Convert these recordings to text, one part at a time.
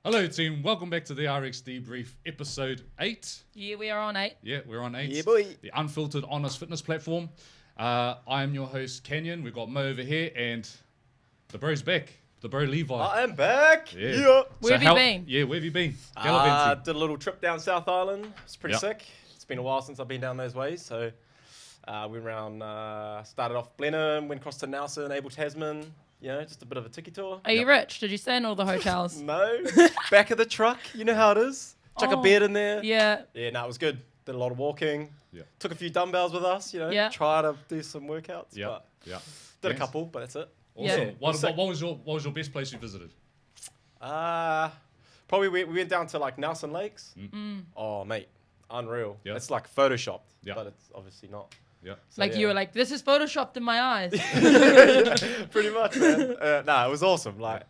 Hello team, welcome back to the RX Debrief episode 8. Yeah, we are on 8. Yeah, we're on 8. Yeah, boy. The unfiltered, honest fitness platform. I am your host, Canyon. We've got Mo over here and the bro's back. The bro Levi. I am back. Yeah. Where have you been? Yeah, where have you been? Did a little trip down South Island. It's pretty Yep. sick. It's been a while since I've been down those ways. So we went around, started off Blenheim, went across to Nelson, Abel Tasman. You know, just a bit of a tiki tour. Are you rich? Did you stay in all the hotels? No. Back of the truck. You know how it is. Chuck a bed in there. Yeah. Yeah, no, it was good. Did a lot of walking. Yeah. Took a few dumbbells with us, you know. Yeah. Try to do some workouts. Yeah. But Yeah. did a couple, but that's it. Awesome. Yeah. What was your best place you visited? Probably we went down to like Nelson Lakes. Mm. Oh, mate. Unreal. Yeah. It's like photoshopped, Yeah. but it's obviously not. Yeah. So, Like yeah. you were like, this is photoshopped in my eyes. Pretty much, man. Nah, it was awesome. Like,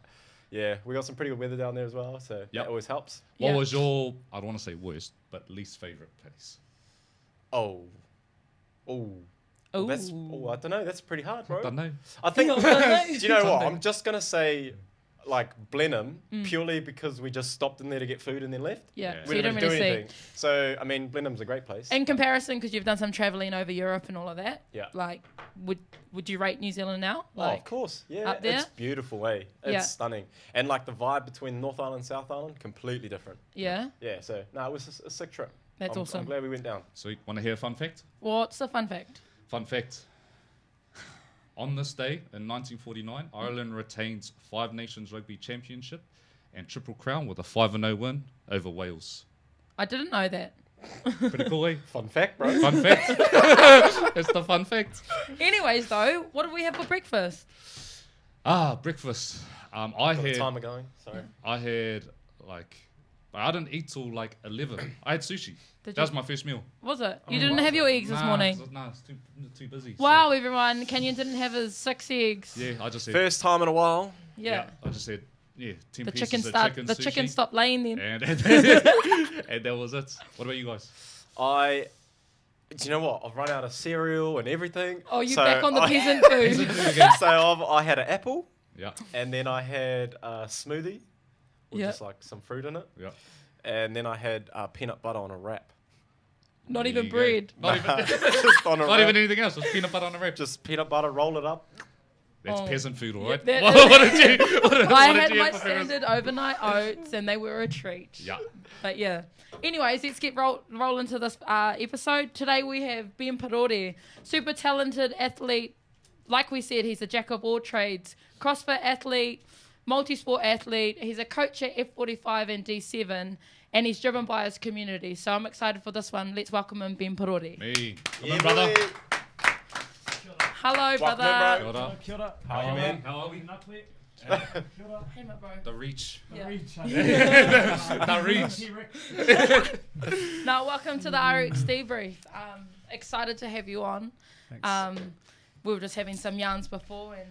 yeah, we got some pretty good weather down there as well, so Yep. that always helps. What Yeah. was your, I don't want to say worst, but least favorite place? Oh, Ooh. I don't know. That's pretty hard, bro. Don't know. I think. I don't know. Do you know what? Something. I'm just gonna say, like Blenheim, purely because we just stopped in there to get food and then left. Yeah. Yeah. So We you didn't don't really do really see. anything. So I mean, Blenheim's a great place. In comparison, because you've done some travelling over Europe and all of that. Yeah. Like, would you rate New Zealand now? Oh, Like, of course. Yeah, up there? it's beautiful, eh? It's Yeah. stunning. And like the vibe between North Island and South Island, completely different. yeah. Yeah, so no, it was a sick trip. That's I'm awesome. glad we went down. So you want to hear a fun fact? What's the fun fact? Fun fact. On this day in 1949, Ireland retains 5 Nations Rugby Championship and Triple Crown with a 5-0 win over Wales. I didn't know that. Pretty cool, eh? Fun fact, bro. Fun fact. It's the fun fact. Anyways, though, what did we have for breakfast? Breakfast. I Got the had timer going. Sorry. I didn't eat till like 11. I had sushi. Did That was you? my first meal. Was it? You didn't have your eggs this morning? Nah, it's too busy. so- Wow, everyone. Kenyon didn't have his 6 eggs. Yeah, I just said. First time in a while. Yeah. I just said. Yeah, 10 The pieces chicken of start. chicken The sushi, chicken stopped laying then. and that was it. What about you guys? Do you know what? I've run out of cereal and everything. Oh, you So back on the I- peasant food. So I had an apple, Yeah, and then I had a smoothie with Yeah. just like some fruit in it, yeah. and then I had peanut butter on a wrap. Not There even you go. bread. Not even, Just on a not wrap. even anything else. Just peanut butter on a wrap. Just peanut butter, roll it up. That's Oh. peasant food, all Yeah, right? that- what did you? What did I you had have my for breakfast? standard overnight oats, and they were a treat. Yeah. But yeah. Anyways, let's get roll into this episode. Today we have Ben Parore, super talented athlete. Like we said, he's a jack of all trades, CrossFit athlete, multi-sport athlete. He's a coach at F45 and D7, and he's driven by his community. So I'm excited for this one. Let's welcome him, Ben Parore. Me. Come Yeah, on, brother. boy. Hello, Welcome in, brother. bro. What up? Kia ora. How are you, man? How are we? Hey, my bro. The reach. Yeah. The reach. Now, welcome to the RX Debrief. Excited to have you on. Thanks. We were just having some yarns before, and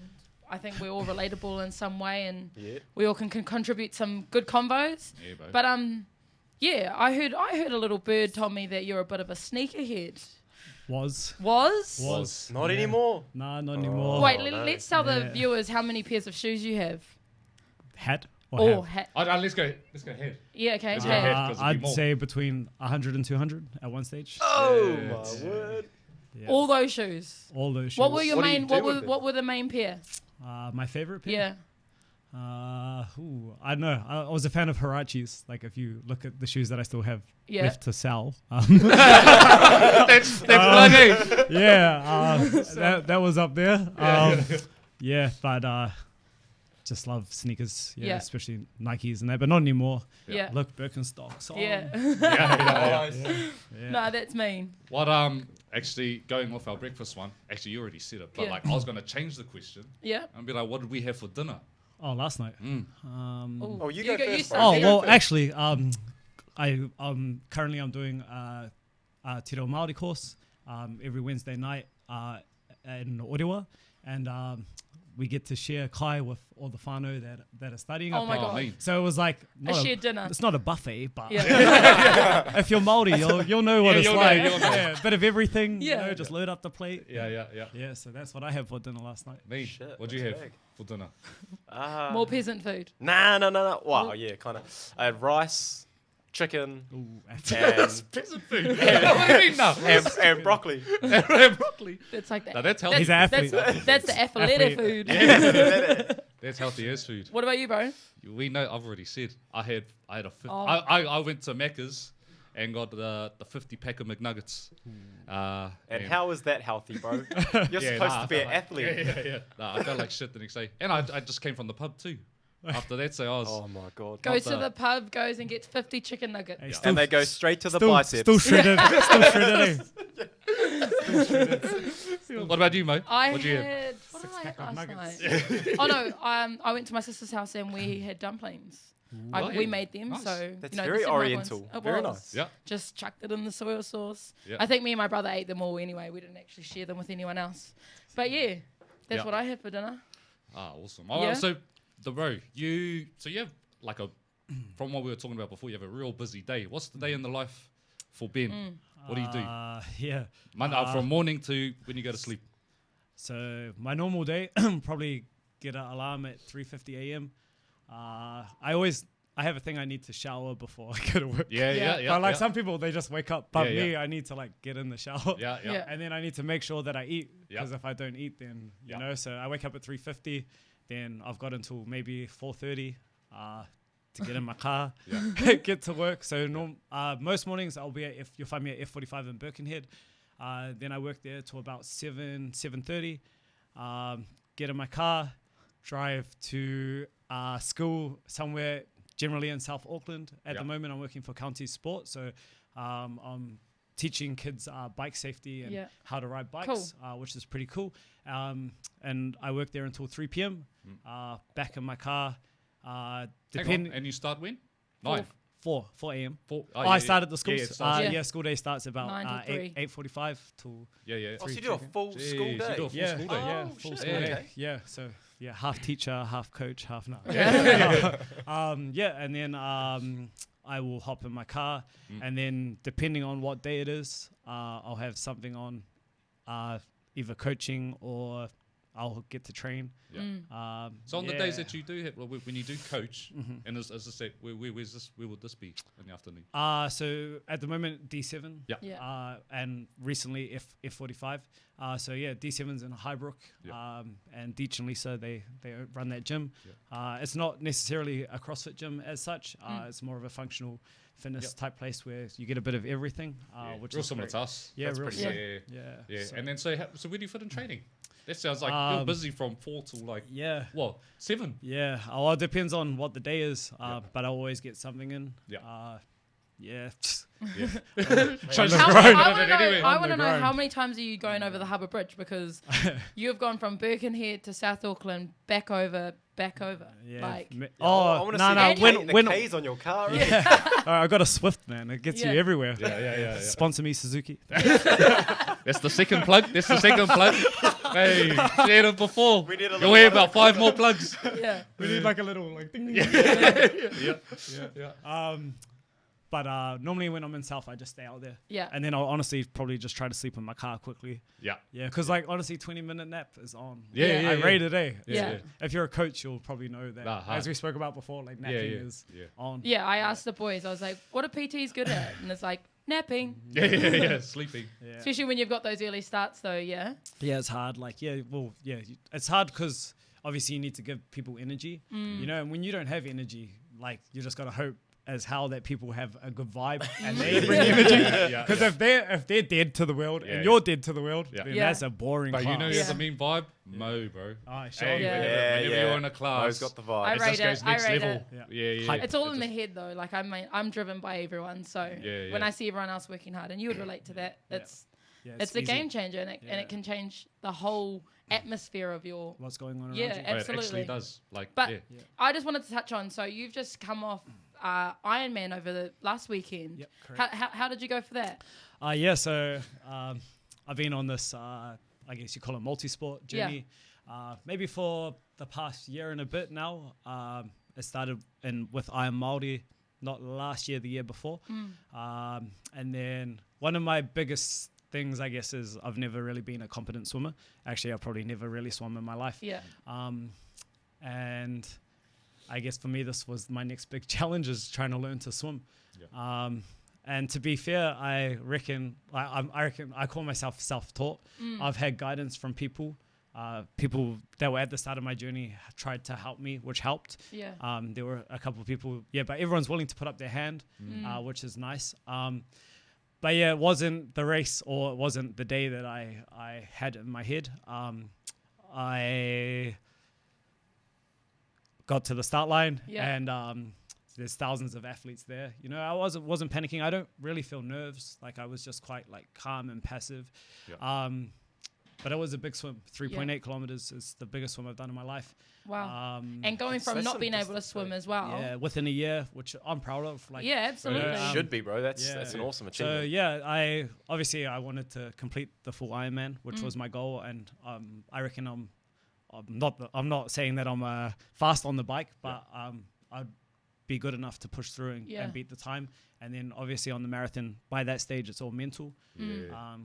I think we're all relatable in some way, and Yeah. we all can contribute some good combos. Yeah, bro. But yeah, I heard a little bird told me that you're a bit of a sneakerhead. Was. Not anymore. Nah, not anymore. Wait, no. let's tell the Yeah. viewers how many pairs of shoes you have. Had or Or have? Let's go ahead. Yeah, okay. Let's have. go ahead. 'cause it'd be I'd more. say between 100 and 200 at one stage. Oh Yeah. my word. Yeah. All those shoes. All those shoes. What were your What do you main? do What with were them? what were the main pair? My favorite pair? Yeah. I don't know. I was a fan of Hirachis. Like, if you look at the shoes that I still have Yeah. left to sell. That's bloody. That was up there. But just love sneakers. Yeah, Yeah. especially Nikes and that, but not anymore. Yeah. Look, Birkenstocks. Oh, Yeah. yeah. No, that's mean. What actually going off our breakfast one? Actually, you already said it, but Yeah. like I was gonna change the question Yeah. and be like, what did we have for dinner? Oh, last night. Ooh. Oh, you go first, start. bro. Oh You go well, first. actually, currently I'm doing a Te Reo Māori course every Wednesday night in Orewa, and we get to share kai with all the whānau that are studying. Oh up my there. God. mean. So it was like A shared dinner. It's not a buffet, but Yeah. if you're Māori, you'll know what Yeah, it's you'll know, like. you'll know. Yeah, a bit of everything. Yeah. Just load up the plate. Yeah. Yeah, so that's what I had for dinner last night. Me. Shit, What'd you that's have big. for dinner? More peasant food. Nah. Wow, yeah, kind of. I had rice, chicken, Ooh, and, Peasant food. What do you mean now? and broccoli. Broccoli. That's like that. Now that's healthy. He's an athlete. That's the athlete Athlete. food. That's healthy as food. What about you, bro? We know. I've already said. I had a. Oh. I went to Macca's and got the 50 pack of McNuggets. And how is that healthy, bro? You're supposed to be an athlete. Yeah. Nah, I felt like shit the next day, and I just came from the pub too. After that, so I was. Oh my god. Goes to the- the pub, goes and gets 50 chicken nuggets. Hey, And they go straight to the still, biceps. still shredded. Still shredded. What about you, mate? I What'd you have? had what did I Six-pack have of last nuggets. night? Oh no, I went to my sister's house and we had dumplings. Right. We made them, Nice. so That's you know, very the similar oriental. ones. It Very was. nice. Yeah. Just chucked it in the soy sauce. Yeah. I think me and my brother ate them all anyway. We didn't actually share them with anyone else. But yeah, that's Yeah. what I had for dinner. Ah, awesome. Oh, Yeah. So the bro, you have like a from what we were talking about before, you have a real busy day. What's the day in the life for Ben? What do you do? Yeah. From morning to when you go to sleep. So my normal day, probably get an alarm at 3:50 a.m. I have a thing I need to shower before I go to work. Yeah. But like some people, they just wake up. But Yeah, me, I need to like get in the shower. Yeah. Yeah. And then I need to make sure that I eat, Yeah. because if I don't eat, then you Yeah. know. So I wake up at 3:50, then I've got until maybe 4:30 to get in my car, get to work. So most mornings I'll be if you'll find me at F45 in Birkenhead. Then I work there till about 7:30. Get in my car, drive to school somewhere, generally in South Auckland. At the moment, I'm working for County Sport, so I'm teaching kids bike safety and how to ride bikes, which is pretty cool. And I work there until 3 p.m. Back in my car. And you start when? 9. 4 a.m. I I start at the school. Yeah, it starts- Yeah. School day starts about 9 till 3. 8:45 till. Yeah. Oh, so you do a full Jeez, school you day? do a full Yeah, school day. yeah, Oh, full shit. school Yeah. day. Okay. Yeah, so half teacher, half coach, half no. Yeah. And then I will hop in my car, and then depending on what day it is, I'll have something on, either coaching or I'll get to train. Yeah. So on the days that you do have, when you do coach, and as I said, where would this be in the afternoon? So at the moment D7. Yeah. And recently F45. So yeah, D7's in Highbrook. Yeah. And Deech and Lisa, they run that gym. Yeah. It's not necessarily a CrossFit gym as such. It's more of a functional fitness type place where you get a bit of everything, which real is similar great. to us. Yeah, That's real pretty similar. sick. Yeah. And then so where do you fit in training? That sounds like you're busy from 4 till like Yeah. what 7? Yeah. Well, it depends on what the day is, but I always get something in. Yeah. Yeah. I want to know grown. how many times are you going over the Harbour Bridge, because you have gone from Birkenhead to South Auckland, back over. Yeah. Like, I want to see the K's on your car. I got a Swift, man. It gets you everywhere. Yeah. Sponsor me, Suzuki. That's the second plug. Hey, shared it before. We need a You'll little hear one. about 5 more plugs. yeah. We need like a little like ding. Yeah. But normally when I'm in South, I just stay out there. Yeah. And then I'll honestly probably just try to sleep in my car quickly. Yeah. Yeah, because like honestly, 20-minute nap is on. Yeah. I rate it, eh? Yeah. So if you're a coach, you'll probably know that. Nah, As we spoke about before, like napping is on. Yeah, I asked the boys, I was like, what are PTs good at? And it's like, napping. Yeah. Sleeping. Yeah. Especially when you've got those early starts, though, yeah? Yeah, it's hard. Like, it's hard because obviously you need to give people energy, you know, and when you don't have energy, like you just got to hope as how that people have a good vibe and they bring energy. Because if they're dead to the world and you're dead to the world, then that's a boring But class. you know, there's a mean vibe. Mo, bro. Oh, sure. Hey, Yeah. whenever you're in a class, Mo's got the vibe. I it rate just goes it. next I rate level. it. Yeah. It's all It in the just- head though. Like I'm driven by everyone, so Yeah. when I see everyone else working hard, and you would relate to that, it's a easy. game changer, and it can change the whole atmosphere of your. What's going on around Yeah, you? Oh, it actually absolutely. does. Like, But yeah. I just wanted to touch on. So you've just come off Ironman over the last weekend. Yep, correct. How did you go for that? So I've been on this, I guess you call it multi-sport journey, maybe for the past year and a bit now. It started with Iron Māori, not last year, the year before. And then one of my biggest things, I guess, is I've never really been a competent swimmer. Actually, I've probably never really swum in my life. Yeah. And I guess for me, this was my next big challenge, is trying to learn to swim. Yeah. And to be fair, I reckon I call myself self-taught. I've had guidance from people that were at the start of my journey tried to help me, which helped. Yeah. There were a couple of people, but everyone's willing to put up their hand, which is nice. But yeah, it wasn't the race, or it wasn't the day that I had in my head. I got to the start line, and there's thousands of athletes there. You know, I wasn't panicking. I don't really feel nerves. Like, I was just quite like calm and passive. Yeah. But it was a big swim. 3.8 kilometers is the biggest swim I've done in my life. Wow. And going from that's not some being able to distance, swim though. as well. Yeah, within a year, which I'm proud of. Like, Yeah, absolutely. Should be, bro. That's an awesome So achievement. yeah, I wanted to complete the full Ironman, which was my goal, and I reckon I'm not saying that I'm fast on the bike, but I'd be good enough to push through and beat the time. And then obviously on the marathon, by that stage, it's all mental,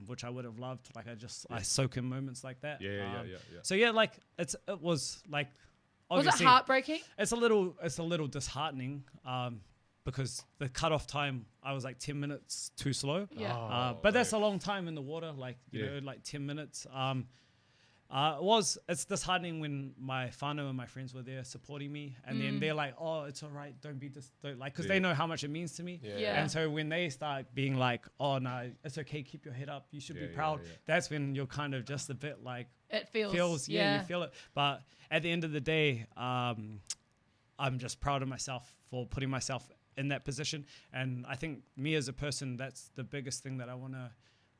which I would have loved. Like, I soak in moments like that. Yeah. So yeah, like it was like, Was it obviously heartbreaking? it's a little disheartening, because the cutoff time, I was like 10 minutes too slow. Yeah. But that's a long time in the water, like, you know, like 10 minutes. It's disheartening when my whānau and my friends were there supporting me, and then they're like, oh, it's all right, don't be because they know how much it means to me. Yeah. And so when they start being like, oh no, it's okay, keep your head up, you should be proud, that's when you're kind of just a bit like, It feels. you feel it. But at the end of the day, I'm just proud of myself for putting myself in that position. And I think me as a person, that's the biggest thing that I want to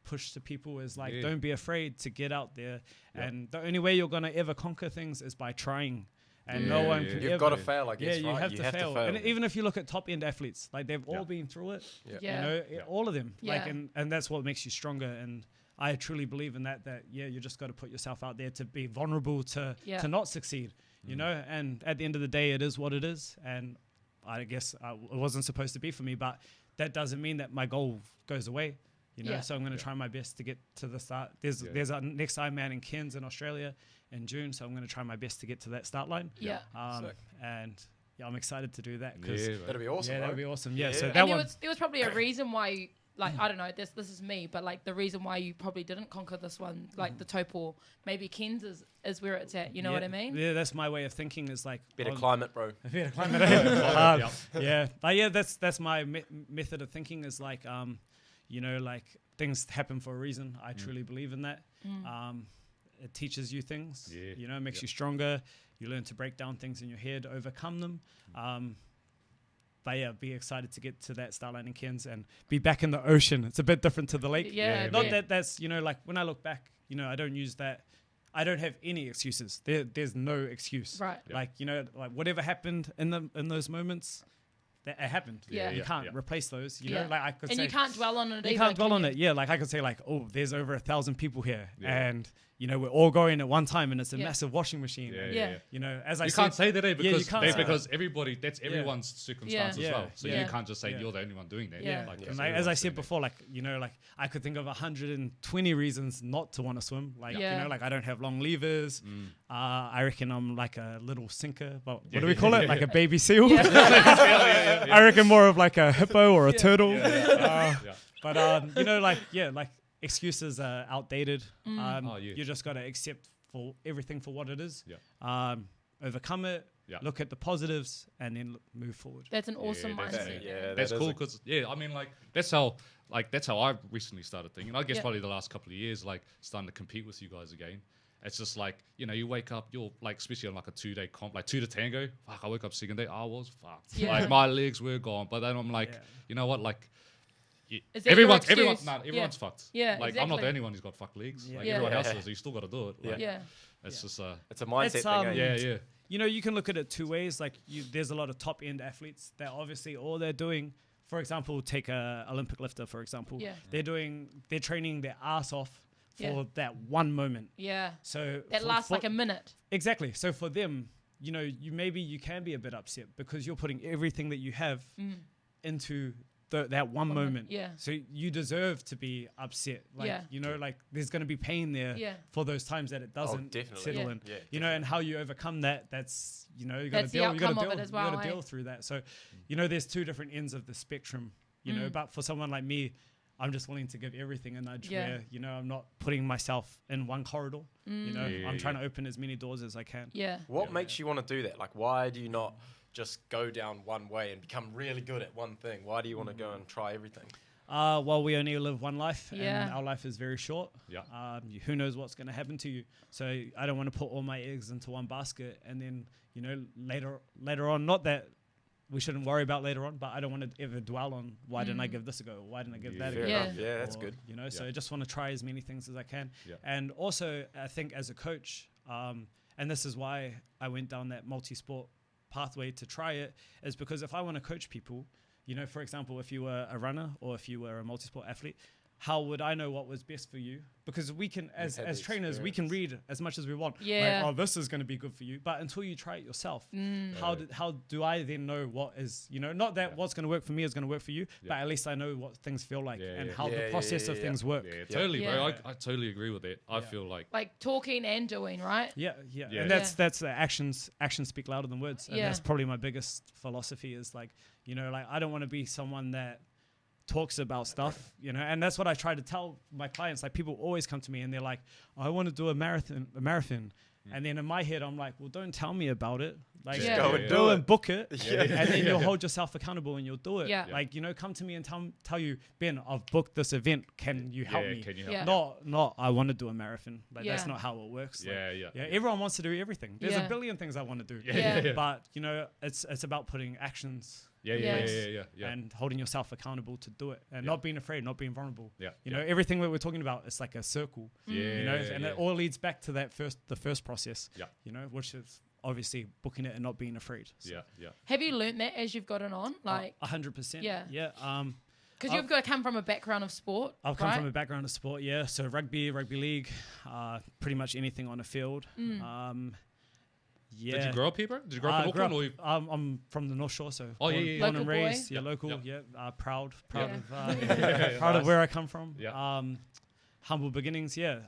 push to people, is like, don't be afraid to get out there. And the only way you're going to ever conquer things is by trying. And no one can You've ever. got to fail, I guess, Yeah, you right? have to fail. And even if you look at top end athletes, like, they've all been through it. Yeah. You know, all of them. Like, Yeah. and that's what makes you stronger. And I truly believe in that you just got to put yourself out there to be vulnerable to not succeed, you know. And at the end of the day, it is what it is. And I guess it wasn't supposed to be for me, but that doesn't mean that my goal goes away. You know, so I'm going to try my best to get to the start. There's a next Ironman in Cairns in Australia in June, so I'm going to try my best to get to that start line. Yeah. And yeah, I'm excited to do that, because That'd be awesome, yeah, bro. that'd be awesome. Yeah, so And that there one. was probably a reason why you, like, I don't know, this is me, but like the reason why you probably didn't conquer this one, like the Taupo, maybe Cairns is where it's at. You know what I mean? Yeah, that's my way of thinking. Is like Better climate, bro. Yeah, climate. Yeah, but yeah, that's my method of thinking. Is like, you know, like, things happen for a reason. I truly believe in that. It teaches you things. You know, it makes you stronger. You learn to break down things in your head, overcome them. But yeah, be excited to get to that start line in Cairns and be back in the ocean. It's a bit different to the lake. Not that that's, you know, like, when I look back, you know, I don't use that. I don't have any excuses. There's no excuse. Right. Like, you know, like, whatever happened in those moments, that it happened. Yeah. You can't replace those. You know, like, I could and say, you can't dwell on it. you can't dwell on it. Yeah, like, I could say, like, oh, there's over 1,000 people here, and you know, we're all going at one time, and it's a massive washing machine. And, you know, as I you said, can't say that, because can't say because everybody, that's everyone's circumstance as well. So Yeah. you can't just say you're the only one doing that. Yeah. Like, and that's like, as I everyone's said doing that. before, like, you know, like, I could think of 120 reasons not to want to swim. Like, you know, like, I don't have long levers. I reckon I'm like a little sinker. But what do we call it? Like a baby seal? I reckon more of like a hippo or a turtle. But you know, like, like, excuses are outdated. You just got to accept for everything for what it is. Yeah. Overcome it. Yeah. Look at the positives and then move forward. That's an awesome that's mindset. Yeah, that's that is cool a- because I mean, like that's how I recently started thinking. I guess Yeah. probably the last couple of years, like starting to compete with you guys again. It's just like you wake up, you're like, especially on like a 2-day comp, like 2 to tango. Fuck, I woke up second day, I was fucked. Yeah. Like my legs were gone, but then I'm like, Yeah. you know what, like. Is that your excuse? Everyone's fucked. Yeah, like I'm not exactly. the only one who's got fucked legs. Yeah. Like Yeah. everyone else Yeah. does. You still got to do it. Like, Yeah. It's just It's a mindset It's, thing. eh? yeah. You know, you can look at it two ways. Like, there's a lot of top end athletes that obviously all they're doing. For example, take a Olympic lifter. For example, Yeah. they're training their ass off for Yeah. that one moment. Yeah. So That lasts like a minute. exactly. So for them, you can be a bit upset because you're putting everything that you have into that one moment. Yeah. So you deserve to be upset. Like, Yeah. like there's going to be pain there Yeah. for those times that it doesn't definitely. settle Yeah. in. Yeah, And how you overcome that, that's, you got to That's the deal, you got outcome to of deal, it as well, you got to eh? deal through that. So, there's two different ends of the spectrum, but for someone like me, I'm just willing to give everything a nudge Yeah. where, I'm not putting myself in one corridor, Yeah, I'm trying yeah. to open as many doors as I can. Yeah. What makes you want to do that? Like, why do you not just go down one way and become really good at one thing? Why do you want to go and try everything? Well, we only live one life, Yeah. and our life is very short. Yeah. Who knows what's going to happen to you? So I don't want to put all my eggs into one basket, and then later on, not that we shouldn't worry about later on, but I don't want to ever dwell on why didn't I give this a go? Why didn't I give that a Fair go? Yeah. enough. Yeah, that's Or, good. So I just want to try as many things as I can. Yeah. And also, I think as a coach, and this is why I went down that multi-sport pathway to try it, is because if I want to coach people, for example, if you were a runner or if you were a multi-sport athlete, how would I know what was best for you? Because we can, as had the trainers, we can read as much as we want. Yeah. Like, this is going to be good for you. But until you try it yourself, how do I then know what is, not that what's going to work for me is going to work for you, but at least I know what things feel like and how the process of things work. Yeah, totally, Yeah. bro. I totally agree with that. I feel like Like talking and doing, right? Yeah. Yeah. And that's the actions speak louder than words. And Yeah. that's probably my biggest philosophy is like, like I don't want to be someone that talks about stuff, and that's what I try to tell my clients. Like, people always come to me and they're like, I want to do a marathon. And then in my head, I'm like, well, don't tell me about it. Like, Just go and go do and it. book it. Yeah. And then you'll hold yourself accountable and you'll do it. Yeah. Like, come to me and tell you, Ben, I've booked this event. Can you help me? Can you help Yeah. me? Not I want to do a marathon. Like, that's Yeah. not how it works. Like, Yeah. everyone wants to do everything. There's Yeah. a billion things I want to do. Yeah. But, it's about putting actions Yeah. and holding yourself accountable to do it and not being afraid, not being vulnerable. Yeah. Everything that we're talking about is like a circle. And it all leads back to the first process. Yeah. Which is obviously booking it and not being afraid. So, Yeah. Have you learnt that as you've gotten on? Like, 100%. Yeah. Yeah. because you've got to come from a background of sport. I've come right? from a background of sport, yeah. So rugby league, pretty much anything on a field. Yeah. Did you grow up here, bro? Did you grow up in grew Auckland? Or you... I'm from the North Shore, so Oh, yeah, born, yeah, born Local and boy? raised, yeah, local, Yep. proud Yeah. of proud of where I come from. Yeah. Humble beginnings, yeah.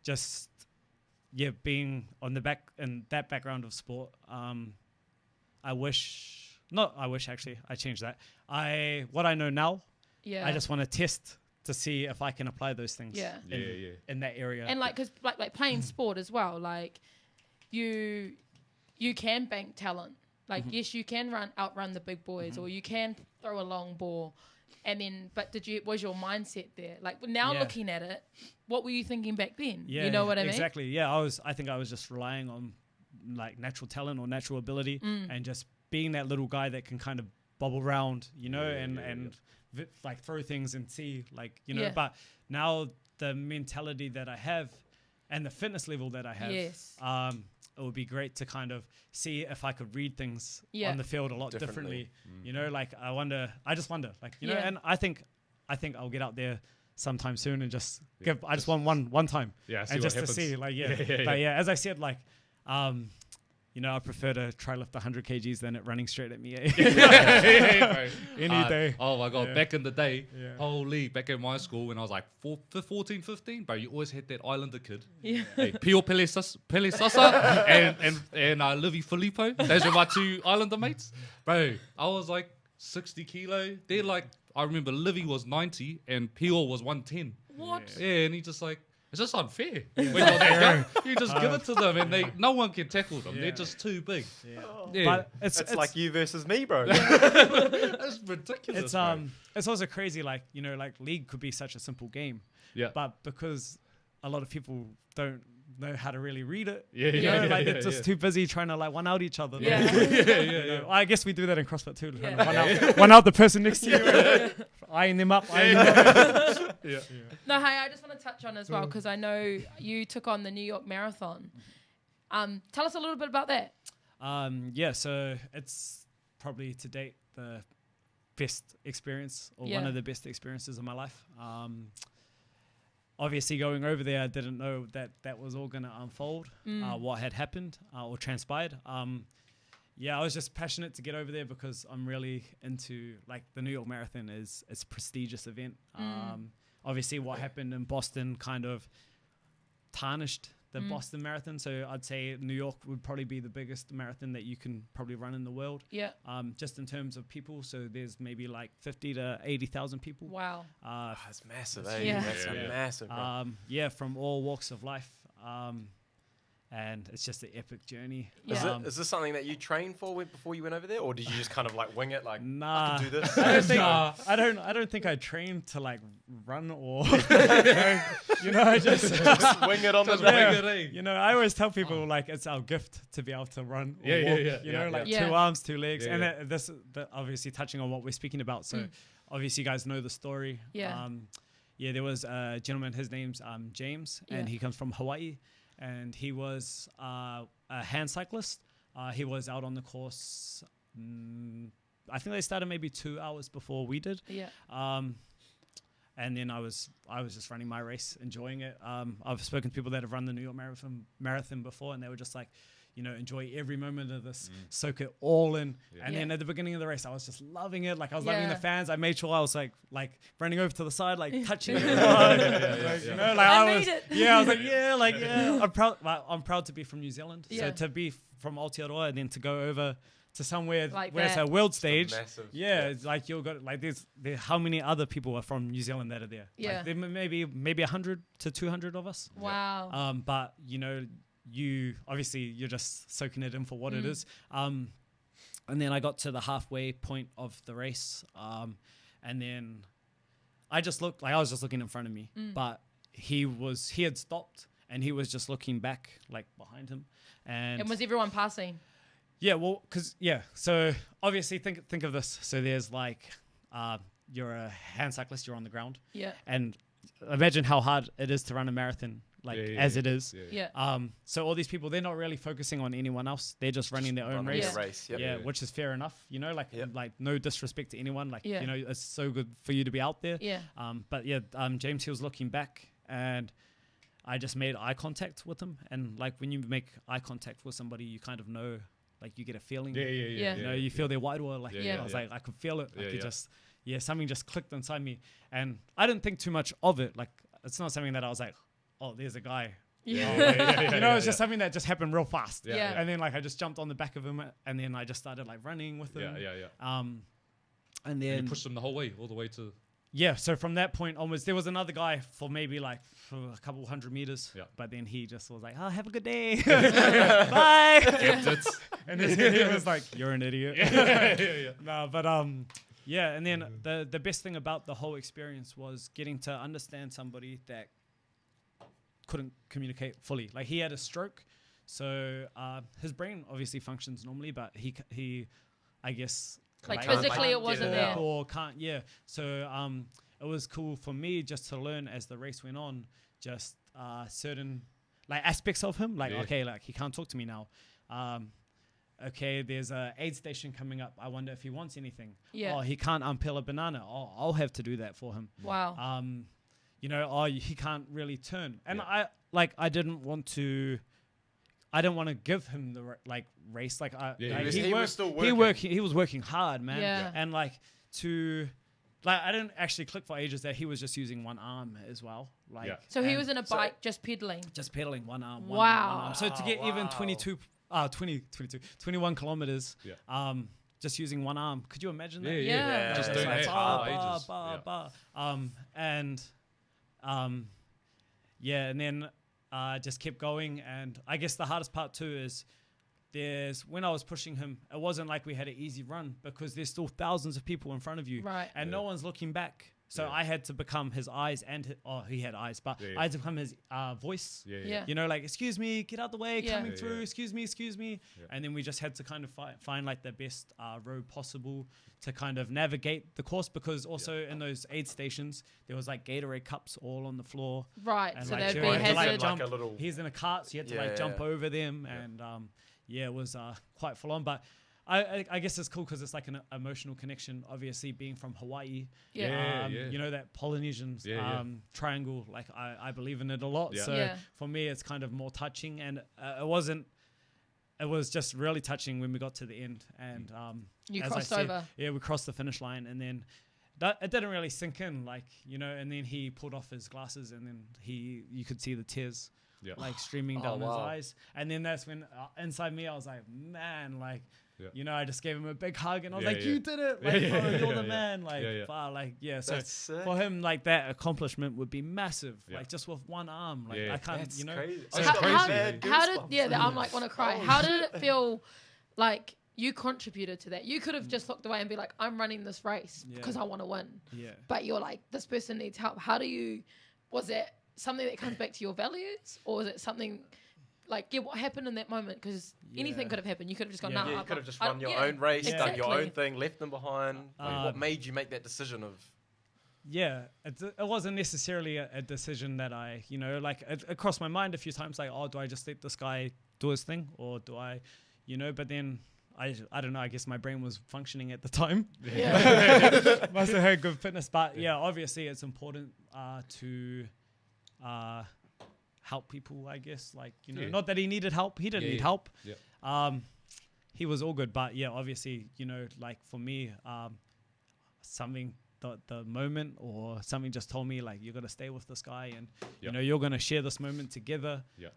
Just being on the back in that background of sport. I changed that. What I know now, Yeah. I just want to test to see if I can apply those things. Yeah. In that area. And like, because like playing sport as well, like you can bank talent. Like, yes, you can outrun the big boys, or you can throw a long ball. And then, but was your mindset there? Like, now Yeah. looking at it, what were you thinking back then? Yeah, You know what I mean? Exactly. Yeah, I think I was just relying on like natural talent or natural ability, and just being that little guy that can kind of bobble around, like throw things and see, like Yeah. But now the mentality that I have, and the fitness level that I have, Yes. it would be great to kind of see if I could read things Yeah. on the field a lot Differently. differently. Like I just wonder, like Yeah. and I think I'll get out there sometime soon and just I just want one time. Yeah, see And what just happens. to see, like, Yeah. But yeah, as I said, like, I prefer to try lift 100 kgs than it running straight at me. Bro. Any day. Oh my god, Yeah. back in the day, Yeah. holy, back in my school when I was like 14, 15, bro, you always had that Islander kid. Yeah. Hey, Pio Pele Sasa and Livy Filippo. Those were my two Islander mates. Bro, I was like 60 kilo. They're like, I remember Livy was 90 and Pio was 110. What? Yeah, and he just like, It's just unfair. When you're that young, you just give it to them, and no one can tackle them. Yeah. They're just too big. Yeah. Yeah. But It's like you versus me, bro. That's ridiculous. it's bro. it's also crazy. Like like league could be such a simple game, Yeah. but because a lot of people don't know how to really read it, Yeah, you yeah, know, like yeah, they're just yeah. too busy trying to like one out each other. Yeah. Like, I guess we do that in CrossFit too. Trying to one out the person next to you, eyeing them up. Yeah. No, hey, I just want to touch on as well because I know you took on the New York Marathon. Tell us a little bit about that. Yeah, so it's probably to date the best experience or one Yeah. of the best experiences of my life. Obviously, going over there, I didn't know that was all going to unfold, what had happened or transpired. Yeah, I was just passionate to get over there because I'm really into, like, the New York Marathon it's a prestigious event. Obviously, what happened in Boston kind of tarnished the Boston Marathon. So I'd say New York would probably be the biggest marathon that you can probably run in the world. Yeah. Just in terms of people. So there's maybe like 50 to 80,000 people. Wow. That's massive, eh? Yeah. That's massive, bro. Yeah, from all walks of life. And it's just an epic journey. Yeah. Is this something that you trained for before you went over there, or did you just kind of like wing it, like Nah, I can do this? I don't think Nah. I don't think I trained to like run or I just Wing it on the Just track. wing it, eh? I always tell people like it's our gift to be able to run. Or Yeah, yeah, walk, yeah, You know, yeah, like yeah. two arms, two legs, Yeah, and yeah. this obviously touching on what we're speaking about. So obviously, you guys know the story. Yeah. Yeah, there was a gentleman. His name's James, and Yeah. he comes from Hawaii, and he was a hand cyclist. He was out on the course. I think they started maybe 2 hours before we did. Yeah. And then I was just running my race, enjoying it. I've spoken to people that have run the New York Marathon before, and they were just like, enjoy every moment of this, soak it all in. Yeah. And then at the beginning of the race, I was just loving it. Like I was loving Yeah. the fans. I made sure I was like running over to the side, like touching everyone. yeah. Like I was, made it. yeah, I was like, yeah. I'm proud to be from New Zealand. Yeah. So to be from Aotearoa and then to go over to somewhere Like where it's that. a world stage. massive- Yeah, it's like you'll got like there. How many other people are from New Zealand that are there? Yeah. Like, there maybe 100 to 200 of us. Wow. But you obviously you're just soaking it in for what it is. And then I got to the halfway point of the race, and then I just looked like I was just looking in front of me, but he had stopped and he was just looking back like behind him, And was everyone passing? yeah, well, so obviously think of this. So there's like, you're a hand cyclist, you're on the ground. Yeah. And imagine how hard it is to run a marathon, like as it is. Yeah. So all these people, they're not really focusing on anyone else. They're just running their own Running race. a race. Yep. Yeah, which is fair enough. Yep. Like no disrespect to anyone. Like, Yeah. it's so good for you to be out there. Yeah. But James, he was looking back and I just made eye contact with him. And like when you make eye contact with somebody, you kind of know, like you get a feeling. Yeah. You feel their wide wall. Like, Yeah. I was like, I could feel it. Like Yeah, it yeah. just, something just clicked inside me. And I didn't think too much of it. Like, it's not something that I was like, oh, there's a guy. Yeah. It's just something that just happened real fast. Yeah. And then like I just jumped on the back of him and then I just started like running with him. And And then you pushed them the whole way, all the way to. so from that point onwards, there was another guy for maybe like for a couple hundred meters. Yeah. But then he just was like, oh, have a good day. Bye. And then he was like, you're an idiot. No, but yeah. And then the best thing about the whole experience was getting to understand somebody that couldn't communicate fully. Like he had a stroke, so his brain obviously functions normally, but he I guess Like Can't, physically, like, it wasn't get it there. out. or can't. Yeah. So it was cool for me just to learn as the race went on, just certain like aspects of him. Like okay, like he can't talk to me now. Okay, there's a aid station coming up. I wonder if he wants anything. Yeah. Oh, he can't unpeel a banana. Oh, I'll have to do that for him. Wow. He can't really turn. And I didn't want to give him the race. Like He was still he was working hard, man. Yeah. And I didn't actually click for ages that he was just using one arm as well. So he and was in a bike just pedaling. just pedaling one arm. Wow. One arm. So to get even 21 kilometers, just using one arm. Could you imagine that? Yeah. Just It's doing like that hard. for ages. And and then just kept going. And I guess the hardest part too is when I was pushing him, it wasn't like we had an easy run because there's still thousands of people in front of you, Right. and no one's looking back. So I had to become his eyes and he had eyes, but I had to become his voice. Yeah. You know, like, excuse me, get out the way, coming through, Yeah. excuse me. Yeah. And then we just had to kind of find like the best road possible to kind of navigate the course, because also in those aid stations, there was like Gatorade cups all on the floor. Right. And So like, there'd you be had to, like, hazard. jump. Like a little- He's in a cart, so you had to Yeah, like jump yeah. over them. And it was quite full on. But I guess it's cool because it's like an emotional connection, obviously being from Hawaii. Yeah. You know, that Polynesian triangle, like I believe in it a lot. Yeah. So Yeah. for me, it's kind of more touching, and it was just really touching when we got to the end. And You as I crossed said, over. Yeah, we crossed the finish line, and then it didn't really sink in, like, you know, and then he pulled off his glasses, and then you could see the tears Yeah. like streaming Oh, down his wow. eyes. And then that's when inside me I was like, man, like, Yeah. you know, I just gave him a big hug, and I was Yeah, like, yeah. you did it, Yeah, like, yeah, bro, you're yeah, the yeah. man, like, Yeah, yeah. wow, like, yeah. So That's sick. for him, like, that accomplishment would be massive, Yeah. like, just with one arm, like, Yeah. I can't, That's you know. crazy. So I How, got crazy. mad how did goosebumps. I'm like want to cry. How did it feel like you contributed to that? You could have just looked away and be like, I'm running this race Yeah. because I want to win. Yeah. But you're like, this person needs help. Was it something that comes back to your values, or was it something like, what happened in that moment? Because anything Yeah. could have happened. You could have just gone, Yeah. nah. Yeah, you could have just I- run your yeah, own race, done your exactly. own thing, left them behind. Like, what made you make that decision of? Yeah, it wasn't necessarily a decision that I, you know, like, it crossed my mind a few times, like, oh, do I just let this guy do his thing, or do I, you know, but then I don't know, I guess my brain was functioning at the time. Yeah. Must have had good fitness, but yeah, obviously it's important to help people, I guess, like, you know, Yeah. not that he needed help, he didn't Yeah, need yeah. help. Yeah. He was all good, but yeah, obviously, you know, like, for me, something, the moment or something just told me, like, you're going to stay with this guy, and you Yeah. know, you're going to share this moment together. Yeah.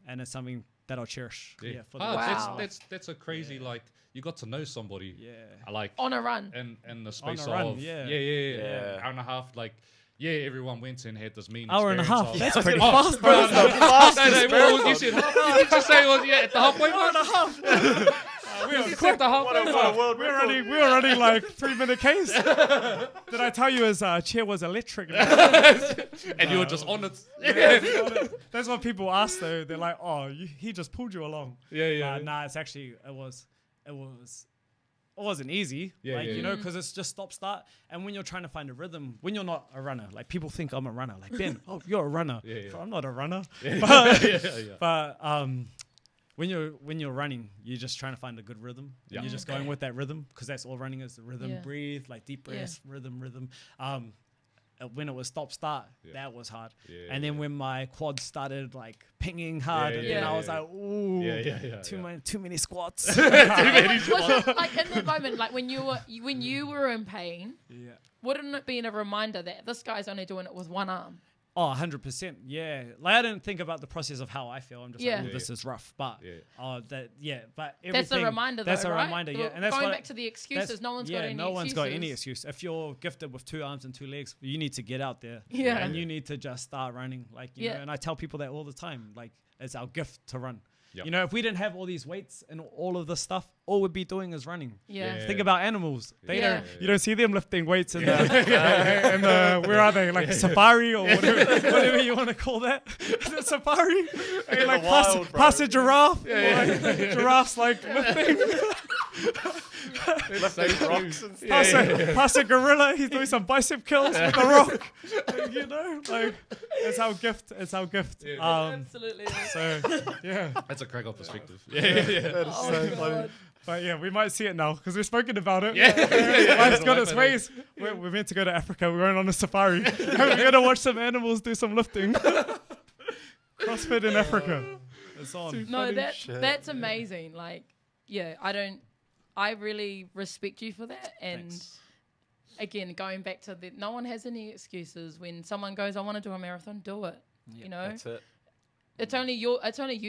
And it's something that I'll cherish. Yeah. For the Ah, rest of my Wow. life. that's a crazy, like, you got to know somebody. Yeah. Like, On a run. in the space run, of yeah. Yeah. hour and a half, like, everyone went and had this mean Hour and a experience half. of- That's pretty Oh, fast, no, bro. no, no. Fast No, no, experience. what was you said? What did you say? Was at the halfway mark? You said the halfway mark. We were running like 3-minute case. Did I tell you his chair was electric? And you were just on it. That's what people ask though. They're like, oh, he just pulled you along. Yeah. Nah, it's actually, it wasn't easy. Yeah, like, yeah, you yeah. know, because it's just stop start. And when you're trying to find a rhythm, when you're not a runner, like, people think I'm a runner. Like, Ben, oh, you're a runner. Yeah, yeah. Bro, I'm not a runner. Yeah. But when you're running, you're just trying to find a good rhythm. Yeah. And you're just going with that rhythm, because that's all running is, the rhythm, Yeah. breathe, like deep Yeah. breaths, rhythm. When it was stop start, Yeah. that was hard. Yeah, And then yeah. when my quads started like pinging hard, Yeah, and then yeah, I was yeah. like, ooh, Yeah. too many squats. Was it like in that moment, like when you were in pain, Yeah. wouldn't it be a reminder that this guy's only doing it with one arm? Oh, 100%. Yeah. Like, I didn't think about the process of how I feel. I'm just Yeah. like, oh, Yeah, this is rough. But, Yeah. but everything. That's a reminder, That's though, a right? reminder, yeah. Well, And that's going what, back to the excuses, that's- no one's got any no one's got any excuses. excuse. If you're gifted with 2 arms and 2 legs, you need to get out there. Yeah. And you need to just start running. Like, you Yeah. know, and I tell people that all the time. Like, it's our gift to run. Yep. You know, if we didn't have all these weights and all of this stuff, all we'd be doing is running. Yeah. Yeah. Think about animals. They Yeah. you don't see them lifting weights in the where are they? Like safari or whatever you want to call that. Is it safari? Hey, like wild, bro. pass a giraffe. Giraffes like lifting. Lifting rocks and stuff. Pass a gorilla. He's doing some bicep curls with a rock. You know, like, it's our gift. It's our gift. Yeah. Absolutely. So yeah. That's a crack up perspective. Yeah. Oh, God. But yeah, we might see it now because we've spoken about it. Yeah. Life's got its ways. We're meant to go to Africa. We're going on a safari. We're going to watch some animals do some lifting. CrossFit in Africa. It's on. No, shit. that's amazing. Like, yeah, I really respect you for that. And Thanks. again, going back to no one has any excuses. When someone goes, I want to do a marathon, do it. You know, That's it. it's only you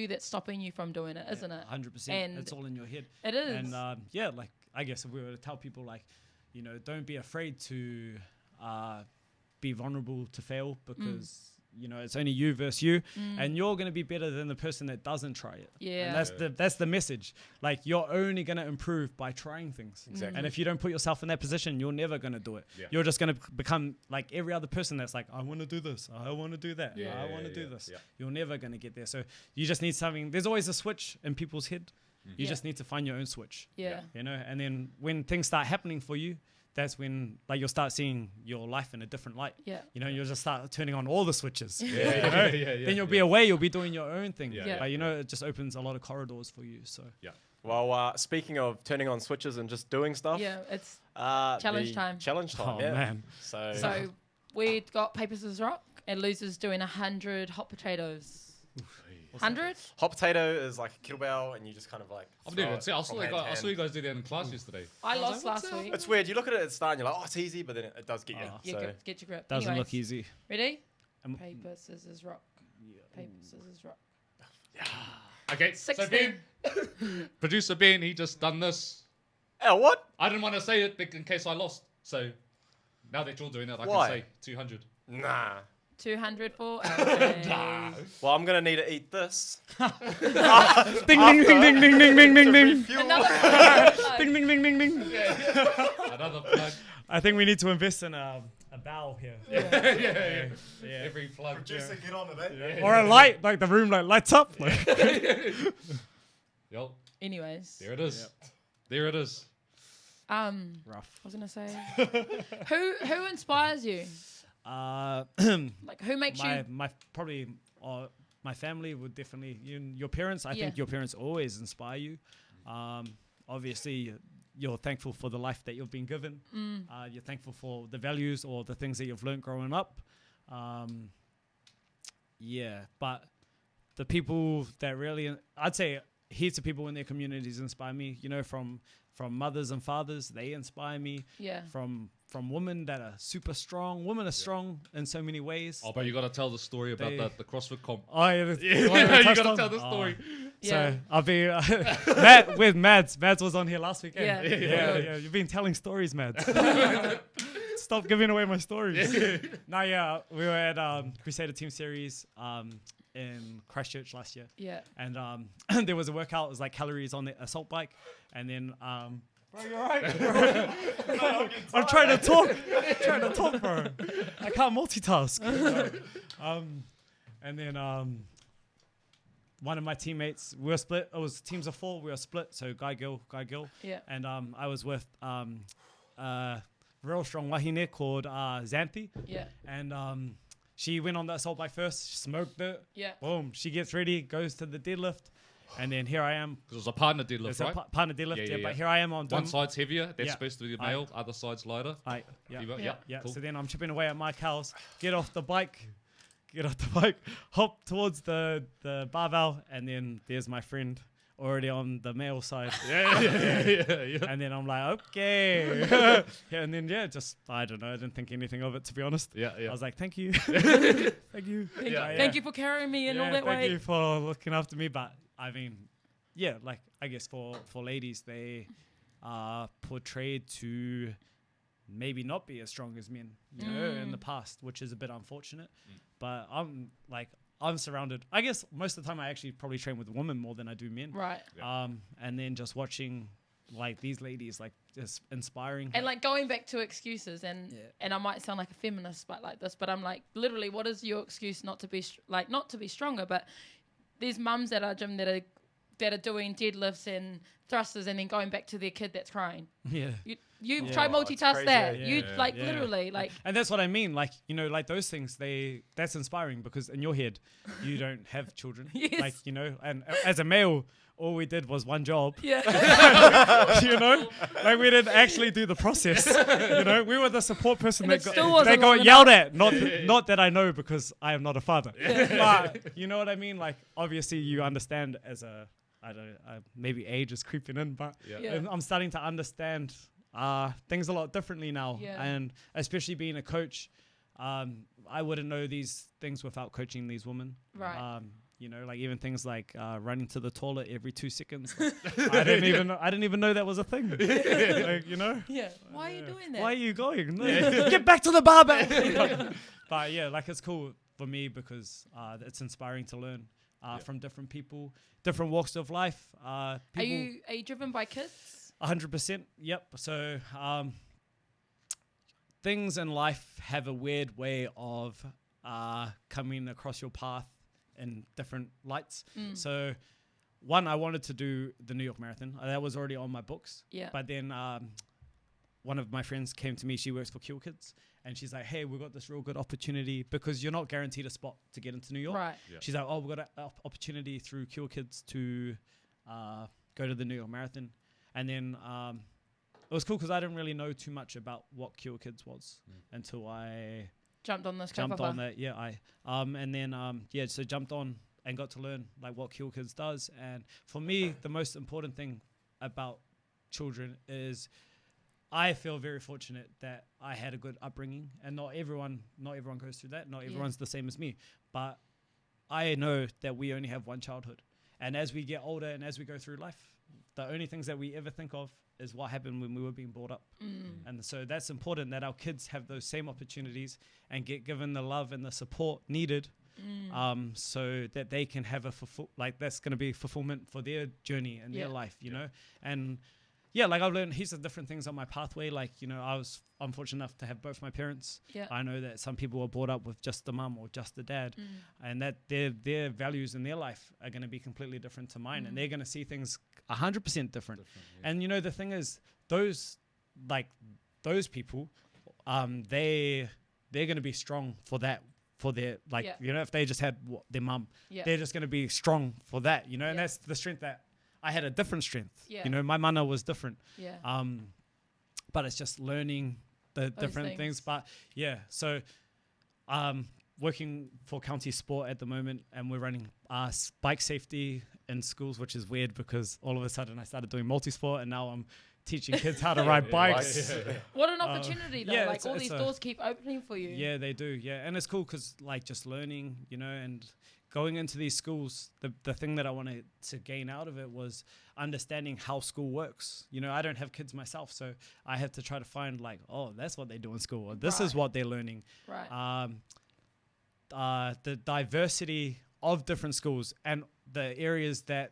that's stopping you from doing it, isn't it? 100%. And It's all in your head. It is. And yeah, like, I guess if we were to tell people, like, you know, don't be afraid to be vulnerable to fail, because it's only you versus you, and you're going to be better than the person that doesn't try it. Yeah. And that's the message. Like, you're only going to improve by trying things. Exactly. And if you don't put yourself in that position, you're never going to do it. Yeah. You're just going to become like every other person that's like, I want to do this, I want to do that, I want to do this. Yeah. You're never going to get there. So you just need something. There's always a switch in people's head. You Yeah. just need to find your own switch. Yeah. And then when things start happening for you, that's when like you'll start seeing your life in a different light. Yeah. You'll just start turning on all the switches. Yeah. Then you'll be away, you'll be doing your own thing. Yeah, yeah. But it just opens a lot of corridors for you. So Well, speaking of turning on switches and just doing stuff, Yeah. It's challenge time. Challenge time. Oh, yeah. man. so we got paper scissors rock, and losers doing 100 hot potatoes. 100? Hot potato is like a kettlebell, and you just kind of like. I've throw never it seen. I saw from you hand guys. to I saw hand. you guys do that in class yesterday. I was lost like, last what's week. It's weird. You look at it at the start, and you're like, oh, it's easy, but then it does get you. Oh. Yeah, So get your grip. doesn't Anyways, look easy. Ready? Um, Paper, scissors, rock. Paper, scissors, rock. Okay, so 16. Ben, producer Ben, he just done this. oh, what? I didn't want to say it in case I lost. So now that you're doing it, I Why? can say 200. Nah. 200 for LJ. Well, I'm gonna need to eat this. Ding, ding, ding, ding, ding, ding, ding, ding, ding. Another Ding, ding, ding, ding, ding. Another plug. I think we need to invest in a bow here. Yeah. Yeah. Every plug. get on it, eh? Or a light, like the room lights up. Like. Yo, Anyways, there it is. There it is. I Rough. was gonna say, who inspires you? Like, who makes you? My probably my family would definitely your parents. I Yeah. think your parents always inspire you. Obviously, you're thankful for the life that you've been given. You're thankful for the values or the things that you've learned growing up. But the people that really, I'd say, heaps of people in their communities inspire me. From mothers and fathers, they inspire me. Yeah. From women that are super strong. Women are strong in so many ways. Oh, but you got to tell the story about They- the CrossFit comp. Oh, yeah, You got to tell the story. Yeah. So I'll be with Mads. Mads was on here last weekend. Yeah. Yeah. You've been telling stories, Mads. Stop giving away my stories. We were at Crusader Team Series in Christchurch last year. Yeah. And there was a workout. It was like calories on the assault bike. And then, bro, you alright? I'm trying to talk, bro. I can't multitask. And then one of my teammates, we were split. It was teams of 4. We were split. So guy, girl. Yeah. And I was with real strong wahine called Xanthi. Yeah. And she went on the assault bike first, smoked it. Yeah. Boom. She gets ready, goes to the deadlift. And then here I am. Because it was a partner deadlift, It's right? a partner deadlift, Yeah. but here I am on One side's heavier. That's Yeah. supposed to be the Aye. male. Other side's lighter. Yeah. Cool. So then I'm chipping away at my cows, get off the bike, hop towards the barbell, and then there's my friend already on the male side. Yeah. And then I'm like, okay. And then, I don't know. I didn't think anything of it, to be honest. Yeah. I was like, thank you. Thank you. Thank you for carrying me in all that thank way. you for looking after me. But I mean, like, I guess for ladies, they are portrayed to maybe not be as strong as men, in the past, which is a bit unfortunate. But I'm surrounded. I guess most of the time I actually probably train with women more than I do men. Right. And then just watching like these ladies, like just inspiring. And like going back to excuses, and I might sound like a feminist, but I'm like, literally, what is your excuse not to be not to be stronger? But there's mums at our gym that are doing deadlifts and thrusters, and then going back to their kid that's crying. Yeah. You try Oh, it's multitask crazy, that. yeah. You Yeah. literally like. And that's what I mean. Like, like those things, that's inspiring because in your head, you don't have children. Yes. Like, and as a male, all we did was one job. Yeah. Like we didn't actually do the process. We were the support person And that it still wasn't they long got yelled at. Not that I know because I am not a father. But you know what I mean? Like, obviously you understand as maybe age is creeping in, but Yeah. I'm starting to understand things a lot differently now. Yeah. And especially being a coach, I wouldn't know these things without coaching these women. Right. Like even things like running to the toilet every 2 seconds. I didn't even know that was a thing. Like, Yeah. Why are you doing that? Why are you going? Get back to the barbell. But yeah, like it's cool. for me because it's inspiring to learn from different people, different walks of life. Are you driven by kids? 100%. Yep. So things in life have a weird way of coming across your path in different lights. So one, I wanted to do the New York Marathon. That was already on my books. Yeah. But then one of my friends came to me. She works for Kill Kids. And she's like, hey, we've got this real good opportunity because you're not guaranteed a spot to get into New York. Right. Yeah. She's like, oh, we've got an opportunity through Kill Kids to go to the New York Marathon. And then it was cool because I didn't really know too much about what Kill Kids was until I Jumped on this jumped kaupapa. on that. Yeah, and then so jumped on and got to learn like what Kill Kids does. And for me, the most important thing about children is I feel very fortunate that I had a good upbringing, and not everyone goes through that. Not everyone's the same as me, but I know that we only have one childhood, and as we get older and as we go through life, the only things that we ever think of is what happened when we were being brought up. And so that's important that our kids have those same opportunities and get given the love and the support needed, so that they can have that's going to be fulfillment for their journey and their life, you know. And yeah, like I've learned heaps of different things on my pathway. Like, you know, I'm fortunate enough to have both my parents. Yeah. I know that some people were brought up with just the mum or just the dad, and that their values in their life are going to be completely different to mine, and they're going to see things 100% different. And you know, the thing is, those people, they're going to be strong for that. For their you know, if they just had their mum, they're just going to be strong for that. You know, and that's the strength that. I had a different strength. You know, my mana was different. But it's just learning the different things. But yeah, so working for county sport at the moment, and we're running bike safety in schools, which is weird because all of a sudden I started doing multi-sport, and now I'm teaching kids how to ride bikes. What an opportunity though. Yeah, like all these doors keep opening for you. Yeah, they do. Yeah, and it's cool because like just learning, you know, and going into these schools, the thing that I wanted to gain out of it was understanding how school works. You know, I don't have kids myself, so I have to try to find like, oh, that's what they do in school, or this is what they're learning. Right. The diversity of different schools and the areas that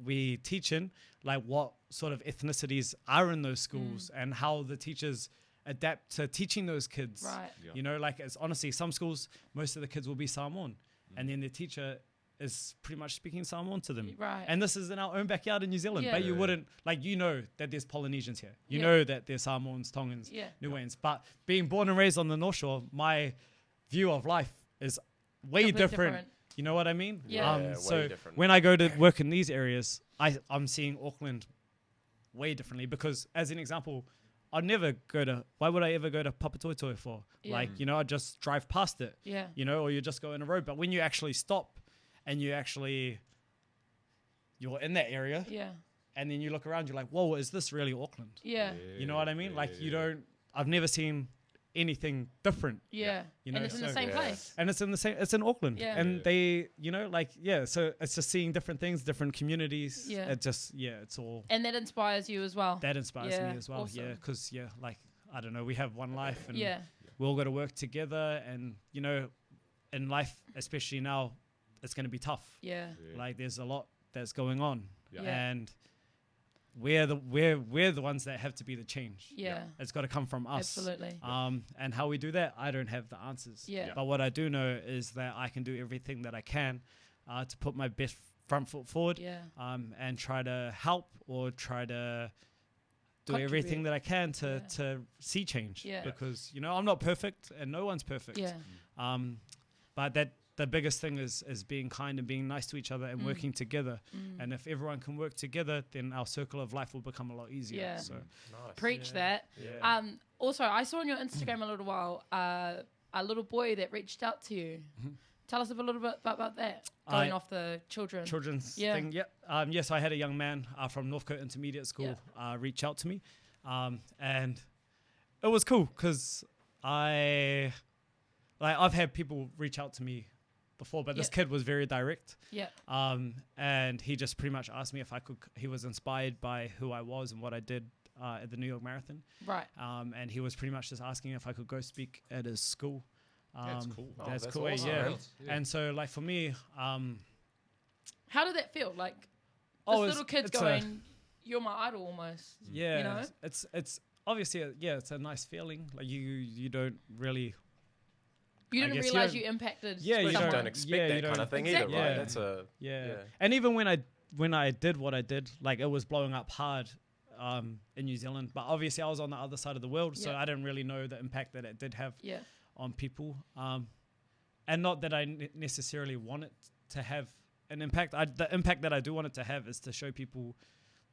we teach in, like what sort of ethnicities are in those schools and how the teachers adapt to teaching those kids. Right. You know, like it's honestly, some schools, most of the kids will be Samoan. And then the teacher is pretty much speaking Samoan to them. Right. And this is in our own backyard in New Zealand. But you wouldn't, like, you know that there's Polynesians here. You know that there's Samoans, Tongans, Niueans. But being born and raised on the North Shore, my view of life is way different. You know what I mean? Yeah. So way different. when I go to work in these areas, I'm seeing Auckland way differently because, as an example, why would I ever go to Papatoetoe for? Like, you know, I just drive past it, you know, or you just go in a road. But when you actually stop and you're in that area and then you look around, you're like, whoa, is this really Auckland? You know what I mean? Like I've never seen anything different. You know, and it's in the same place. And it's in Auckland. And they, you know, like, so it's just seeing different things, different communities. It just, it's all. And that inspires you as well. That inspires me as well. Awesome. Because, like, I don't know, we have one life and we all got to work together. And, you know, in life, especially now, it's going to be tough. Like, there's a lot that's going on. And we're the ones that have to be the change. It's got to come from us. Absolutely. And how we do that, I don't have the answers. But what I do know is that I can do everything that I can to put my best front foot forward. And try to help or try to do everything that I can to see change. Because, you know, I'm not perfect and no one's perfect. But the biggest thing is being kind and being nice to each other and working together. And if everyone can work together, then our circle of life will become a lot easier. So Nice. Preach that. Also, I saw on your Instagram a little while a little boy that reached out to you. Tell us a little bit about that. Going off the children's thing. Yes, I had a young man from Northcote Intermediate School reach out to me. And it was cool because I've had people reach out to me before, but this kid was very direct. And he just pretty much asked me if he was inspired by who I was and what I did at the New York Marathon. Right. And he was pretty much just asking if I could go speak at his school That's cool. Oh, That's that's cool. awesome, Yeah. man. And so like for me, How did that feel? Like, this it's- little kid's it's a- going, you're my idol almost. yeah, You know? it's obviously it's a nice feeling. Like you don't really. You I didn't guess you realize don't- you impacted Yeah, you You someone. don't expect Yeah, you that kind don't- of thing Exactly. either, right? Yeah. That's a Yeah. And even when I did what I did, like it was blowing up hard in New Zealand. But obviously I was on the other side of the world, so Yeah. I didn't really know the impact that it did have Yeah. on people. And not that I necessarily want it to have an impact. The impact that I do want it to have is to show people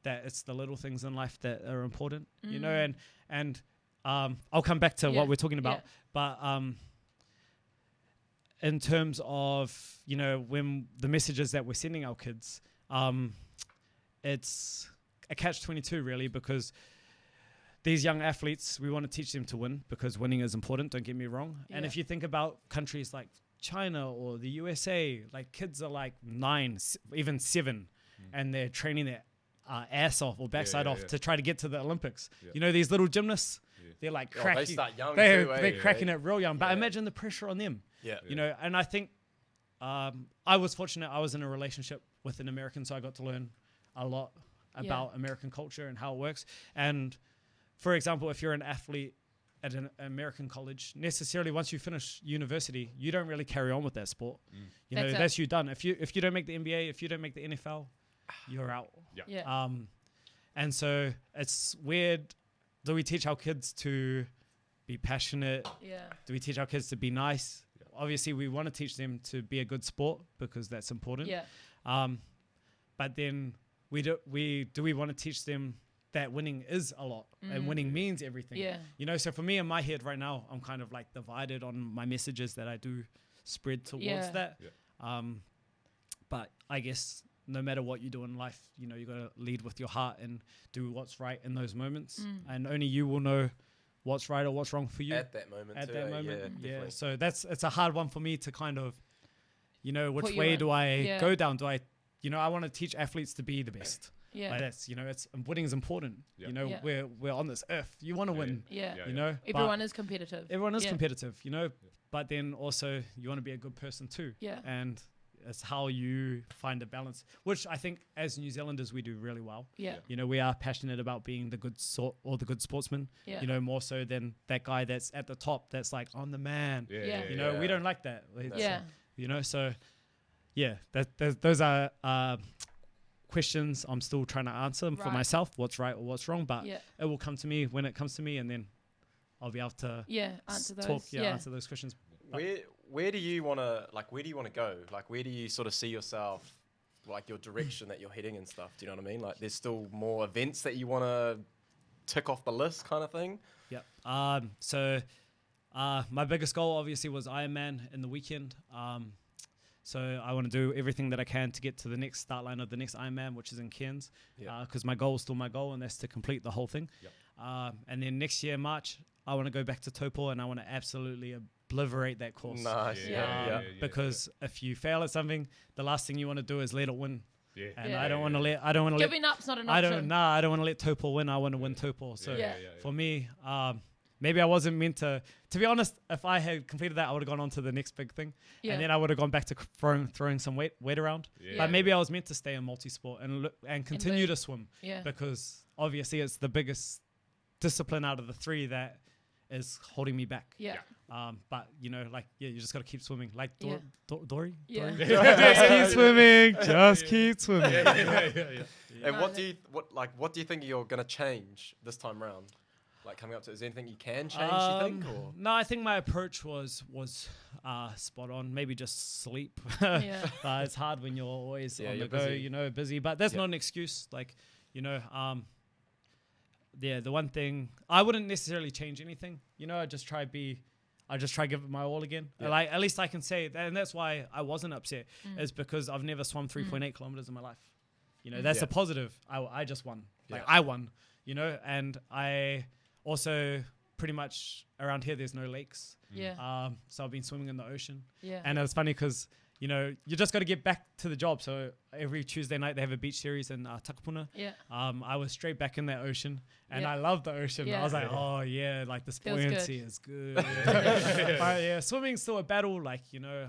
that it's the little things in life that are important, you know. And I'll come back to Yeah. what we're talking about, Yeah. but in terms of, you know, when the messages that we're sending our kids, it's a catch-22 really, because these young athletes, we want to teach them to win because winning is important, don't get me wrong. And Yeah. if you think about countries like China or the USA, like kids are like 9, even 7, and they're training their ass off or backside off to try to get to the Olympics. Yeah. You know, these little gymnasts, they're like they cracking. start young They're too, eh? they're cracking Yeah. it real young. But Yeah. imagine the pressure on them. Yeah. You know, and I think I was fortunate. I was in a relationship with an American, so I got to learn a lot about American culture and how it works. And for example, if you're an athlete at an American college, necessarily once you finish university, you don't really carry on with that sport. You know, That's it. that's you done. If you don't make the NBA, if you don't make the NFL, you're out. Yeah. And so it's weird. Do we teach our kids to be passionate? Yeah. Do we teach our kids to be nice? Obviously, we want to teach them to be a good sport because that's important. Yeah. But then do we want to teach them that winning is a lot and winning means everything? Yeah. You know, so for me in my head right now, I'm kind of like divided on my messages that I do spread towards that. Yeah. But I guess no matter what you do in life, you know, you got to lead with your heart and do what's right in those moments. And only you will know what's right or what's wrong for you At that moment. at too, that eh? moment. Yeah. Yeah. Definitely. So it's a hard one for me to kind of, you know, which Put you way in. do I Yeah. go down? Do I, you know, I want to teach athletes to be the best. Yeah. Like that's, you know, winning is important. Yeah. You know, Yeah. we're on this earth. You want to win. Yeah. Yeah. You know, but Everyone is competitive. everyone is Yeah. competitive. You know, but then also you want to be a good person too. Yeah. And it's how you find a balance, which I think as New Zealanders we do really well. Yeah. You know, we are passionate about being the good sort or the good sportsman. Yeah. You know, more so than that guy that's at the top that's like, I'm the man. Yeah. You know, we don't like that. It's, Yeah. You know, so yeah, those are questions I'm still trying to answer for Right. myself, what's right or what's wrong, but Yeah. it will come to me when it comes to me, and then I'll be able to Yeah. Answer those. talk, answer those questions. Where do you want to go? Like, where do you sort of see yourself, like your direction that you're heading and stuff? Do you know what I mean? Like, there's still more events that you want to tick off the list, kind of thing. Yep. So my biggest goal obviously was Ironman in the weekend. So I want to do everything that I can to get to the next start line of the next Ironman, which is in Cairns, Yeah. because my goal is still my goal, and that's to complete the whole thing. Yep. And then next year, March, I want to go back to Taupo, and I want to absolutely obliterate that course. Nice. Yeah. Because if you fail at something, the last thing you want to do is let it win. Yeah. And Yeah. I don't want to let Giving up's not an I option. don't want to let Taupo win. I want to win Taupo. So Yeah. for me, maybe I wasn't meant to be honest, if I had completed that, I would have gone on to the next big thing. Yeah. And then I would have gone back to throwing some weight around. Yeah. But maybe I was meant to stay in multi-sport and continue to swim, Yeah. because obviously it's the biggest discipline out of the three that is holding me back. Yeah. But you know, like, you just got to keep swimming. Like Yeah. Dory? Yeah. Dory? Just keep swimming. Just keep swimming. And No, what do you think you're gonna change this time round? Like coming up to, is there anything you can change? You think? Or? No, I think my approach was spot on. Maybe just sleep. Yeah. But it's hard when you're always on the you're go, busy. you know, busy. But that's Yeah. not an excuse. Like, you know, the one thing I wouldn't necessarily change anything. You know, I just try give it my all again. Yeah. Like, at least I can say that, and that's why I wasn't upset. Is because I've never swum 3.8 kilometers in my life. You know, that's Yeah. a positive. I just won. Like, Yeah. I won. You know, and I also pretty much around here there's no lakes. Yeah. So I've been swimming in the ocean. Yeah. And it was funny because, you know, you just got to get back to the job. So every Tuesday night they have a beach series in Takapuna. Yeah. I was straight back in that ocean, and Yeah. I loved the ocean. Yeah. I was like, oh yeah, like this Feels buoyancy good. is good. But yeah, swimming's still a battle, like, you know.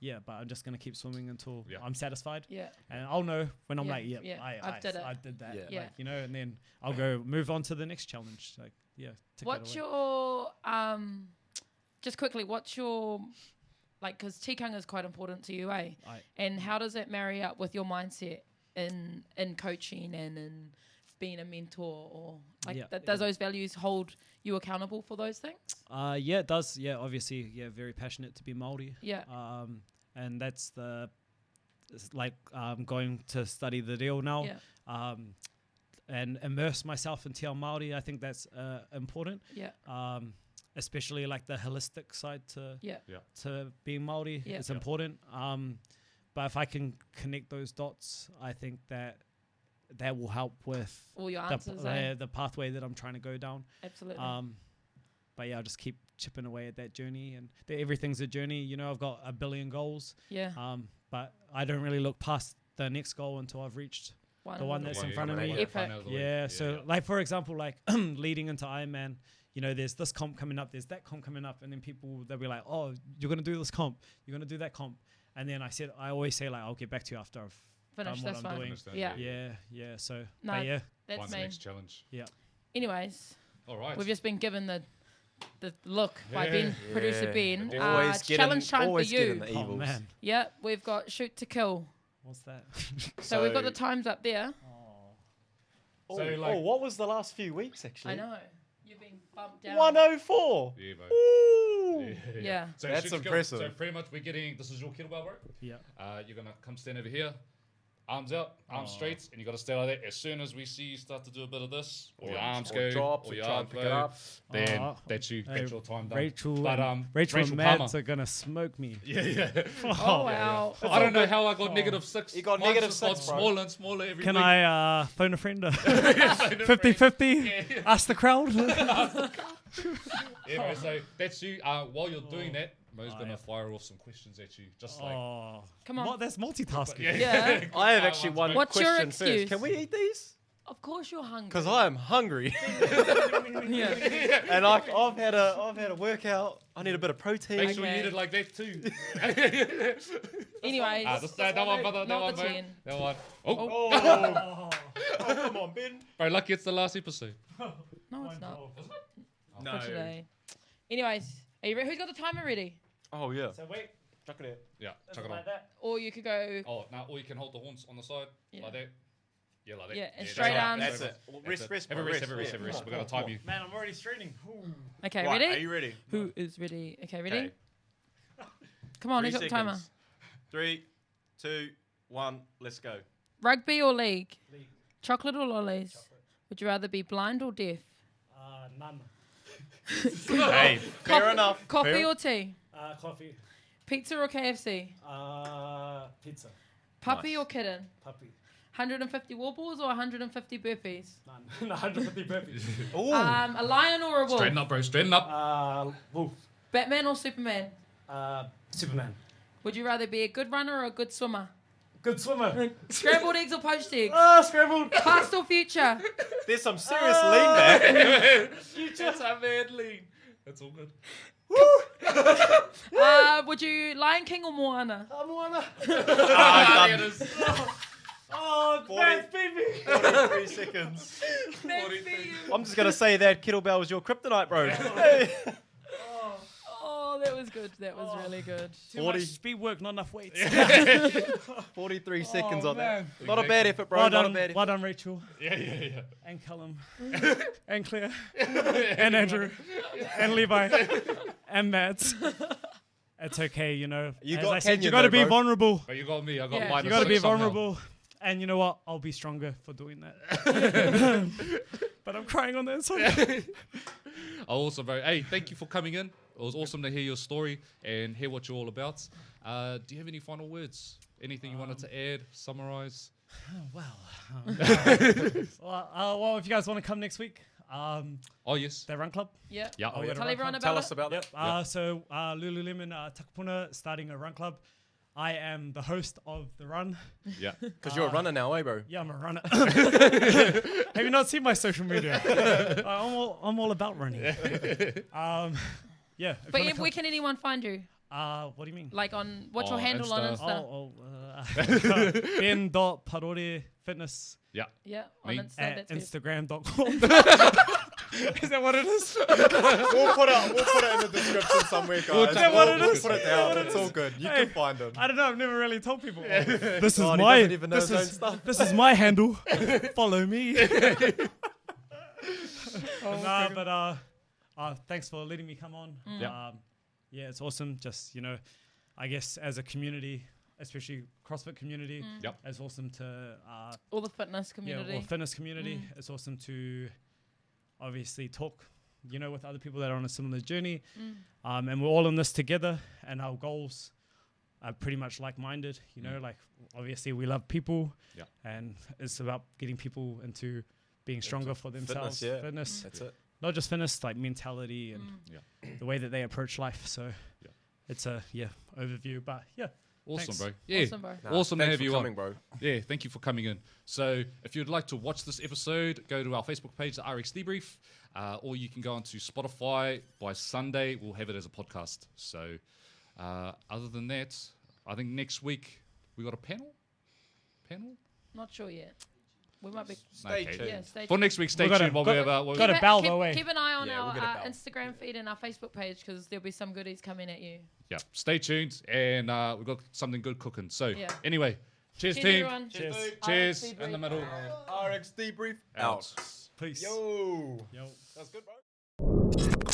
Yeah, but I'm just gonna keep swimming until I'm satisfied, Yeah. and I'll know when I'm Yeah, like, yeah, I did it. I did that, Yeah. Yeah. like, you know, and then I'll go move on to the next challenge. Like, yeah. tick that What's away. your just quickly? What's your like? Because tikanga is quite important to you, eh? And how does it marry up with your mindset in coaching and in being a mentor, or like does those values hold you accountable for those things? Yeah, it does. Yeah, obviously, yeah, very passionate to be Māori. Yeah. And that's it's like going to study the reo now. Yeah. And immerse myself in Te Ao Māori. I think that's important. Yeah. Especially like the holistic side to Yeah. to being Māori. Yeah. It's important. But if I can connect those dots, I think that will help with All your answers, the pathway that I'm trying to go down. Absolutely. But yeah, I'll just keep chipping away at that journey, and everything's a journey. You know, I've got 1 billion goals. Yeah. But I don't really look past the next goal until I've reached the one that's in front of me. Epic. Yeah. So like, for example, like leading into Ironman, you know, there's this comp coming up, there's that comp coming up, and then people, they'll be like, oh, you're going to do this comp, you're going to do that comp. And then I always say, like, I'll get back to you after I've Finish done this what I'm one. doing. Yeah. Yeah. So, No, but yeah. That's Find the me. next challenge. Yeah. Anyways, All right. we've just been given the look by Ben, Yeah. producer Ben. Always get Challenge time for always get in you. the Oh, evils. man. Yeah, we've got shoot to kill. What's that? So we've got the times up there. Oh, So, like- what was the last few weeks actually? I know. You've been bumped down. 104. Yeah, bro. Ooh. Yeah. So That's shoot to kill. impressive. So pretty much we're getting, this is your kettlebell, bro. Yeah. You're going to come stand over here. Arms out, arms straight, and you got to stay like that. As soon as we see you start to do a bit of this, or your arms go, drops, or or your try arms and pick it go, up. then Oh. that's you. That's your time done. Rachel, But Rachel and Palmer. Mads are gonna smoke me. Yeah. Oh, wow. I don't know how I got -6. You got Mine's -6, just got bro. smaller and smaller every Can week. I phone a friend? 50-50? Ask the crowd? Yeah, bro, so that's you. While you're doing that, Mo's Oh, gonna yeah. fire off some questions at you, just like. Oh. Come on. What? That's multitasking. Yeah. I have actually one What's your question excuse? first. Can we eat these? Of course you're hungry. Because I am hungry, Yeah. and I've had a workout. I need a bit of protein. Make sure you Okay. eat it like that too. Anyways. That one, brother. That Not one, the bro. 10. That one. Oh, Oh, come on, Ben. bro, lucky it's the last episode. No, it's not. No. For today. Anyways, are you ready? Who's got the timer ready? Oh yeah. So wait, Chuck it out. Yeah, chuck it on. like that. Or you could go. Oh, now, or you can hold the horns on the side Yeah. like that. Yeah, like that. Yeah, and that's straight right, arms. That's right. it. Well, That's rest, it. rest, Have a bro, rest, have a rest, yeah. have a rest. We're gonna time you. Man, I'm already straining. Okay, Right, ready? are you ready? Who is ready? Okay, ready? Okay. Come on, 3 who's got the timer? seconds. 3, 2, 1. Let's go. Rugby or league? League. Chocolate or lollies? Would you rather be blind or deaf? None. Hey, fair enough. Coffee Fair- or tea? Coffee. Pizza or KFC? Pizza. Puppy Nice. or kitten? Puppy. 150 wobbles or 150 burpees? None. 150 burpees. Ooh. A lion or a wolf? Straighten up, bro. Straighten up. Wolf. Batman or Superman? Superman. Would you rather be a good runner or a good swimmer? Good swimmer. Scrambled eggs or poached eggs? Scrambled. Past or future? There's some serious lean there. That's a bad lean. That's all good. Would you Lion King or Moana? Moana. Ah, Yeah, done. it is. Oh, 40. Mads beat me. 43 seconds. I'm just going to say that kettlebell was your kryptonite, bro. Oh, that was good. That was really good. Too 40. much speed work, not enough weights. 43 seconds on man. that. Not a bad effort, bro. Well Not a done, bad effort. well done, Rachel Yeah. and Callum and Claire and Andrew and Levi and Matt. It's okay, you know. You As got I said, Kenya you got to though, be bro. vulnerable. But you got me. I got Yeah. minus You got to be 6 somehow. vulnerable. And you know what? I'll be stronger for doing that. But I'm crying on the inside. Also, bro. Hey, thank you for coming in. It was awesome to hear your story and hear what you're all about. Do you have any final words? Anything you wanted to add, summarize? Well, if you guys want to come next week, Oh, yes. Oh, the run club. Yeah. Yeah. Oh, yeah. Tell everyone about Tell it. us about Yep. that. So Lululemon Takapuna starting a run club. I am the host of the run. Yeah. Because you're a runner now, eh, bro? Yeah, I'm a runner. Have you not seen my social media? I'm all about running. Yeah. if But you wanna where can anyone find you? what do you mean? Like on what's your On handle on Insta. Insta? Ben.Parore Fitness Yeah. Yeah, on Me? Insta. at That's good. Instagram.com. Is that what it is? We'll put it in the description somewhere, guys. Is that what it is? We'll put it Is that down. what it It's is? all good. You Hey, can find them. I don't know. I've never really told people. This is God, he my doesn't even know this his own is stuff. this is my handle. Follow me. Thanks for letting me come on. Yeah. Yeah, it's awesome. Just I guess as a community, especially CrossFit community, Yep. it's awesome to All the fitness community. or fitness community. It's awesome to obviously talk, with other people that are on a similar journey. And we're all in this together, and our goals are pretty much like-minded. Like obviously we love people, Yeah. and it's about getting people into being stronger for themselves. yeah. Fitness, That's it. not just fitness, like mentality and the way that they approach life. So Yeah. it's a overview, but yeah. Awesome, Thanks. bro. Yeah. Awesome, bro. Awesome to Thanks have for you coming, on. bro. Yeah, thank you for coming in. So, if you'd like to watch this episode, go to our Facebook page, the RX Debrief, or you can go onto Spotify. By Sunday, we'll have it as a podcast. So, other than that, I think next week we got a panel. Not sure yet. We might be. Stay Okay. tuned. Yeah, stay For tuned. next week, stay We gotta- tuned. While got- we have our, got a bell, by the way. Keep an eye on Yeah, we'll get a our bell. Instagram feed and our Facebook page because there'll be some goodies coming at you. yeah, stay tuned, and we've got something good cooking. So, Yeah. anyway, cheers, Cheers, team. everyone. Cheers. Cheers RX in the middle. RX Debrief Out. out. Peace. Yo. Yo. That's good, bro.